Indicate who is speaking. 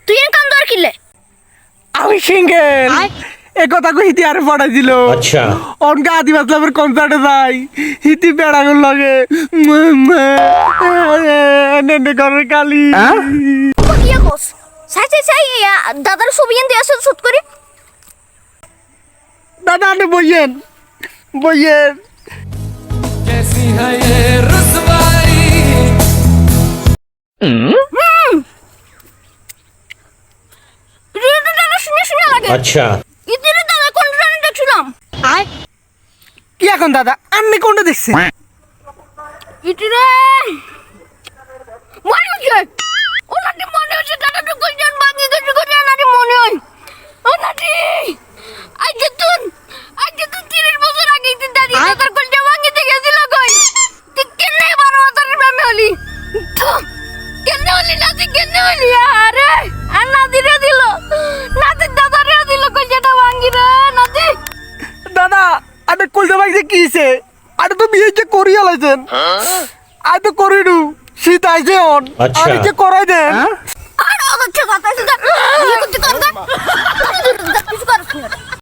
Speaker 1: তুই এর কাম দর কিলে
Speaker 2: আমি সিঙ্গেল এ কথা কই হিতি আরে পড়াই দিল
Speaker 3: আচ্ছা
Speaker 2: অনকা আদিবাসীদের কনসার্টে যাই হিতি বেড়াগুল লাগে নেনে করে কালি
Speaker 1: কি কস সাই দাদার ছবি এনে আসল শুট করি
Speaker 2: দাদা আপনি বইয়েন বইয়েন
Speaker 4: कैसी है ये रुसवाई
Speaker 1: রিয়েটা দাদা শুনে লাগে
Speaker 3: আচ্ছা
Speaker 1: ইতিরে দাদা কোন জানি দেখছিলাম
Speaker 2: কি এখন দাদা আপনি কোনটা দেখছেন
Speaker 1: ইতিরে মনে হচ্ছে ও নাটি মনে হচ্ছে দাদা তো কই জান বাকি কিছু করে নাটি মনে হয় ও নাটি আজ তো 30 বছর আগে তুই দাদার কোল জামা গিয়ে গেছিল কই তুই কেনে 12 বছরের প্রেমে হলি কেনে হলি নাতি কেনে হলি আরে আর নাতি রে দিল নাতি দাদা রে দিল কই যেটা ভাঙ্গি রে নাতি
Speaker 2: দাদা আপনি কলজা ভাইছে কি হইছে আপনি তো বিয়ে যে করিয়া লাইছেন আমি তো করিনু শীত আইছে অন
Speaker 3: আচ্ছা।
Speaker 2: আমি যে করাই দেন
Speaker 1: আর আমার কথা শুনতে